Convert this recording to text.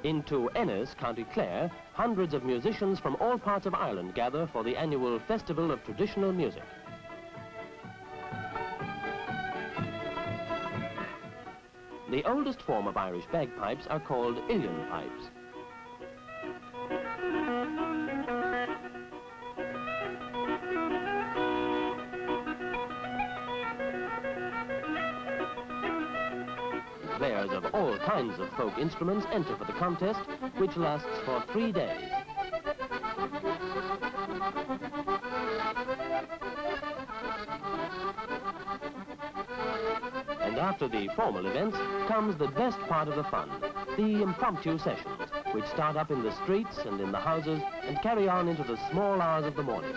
Into Ennis, County Clare, hundreds of musicians from all parts of Ireland gather for the annual Festival of Traditional Music. The oldest form of Irish bagpipes are called uilleann pipes. Players of all kinds of folk instruments enter for the contest, which lasts for 3 days. And after the formal events comes the best part of the fun, the impromptu sessions, which start up in the streets and in the houses and carry on into the small hours of the morning.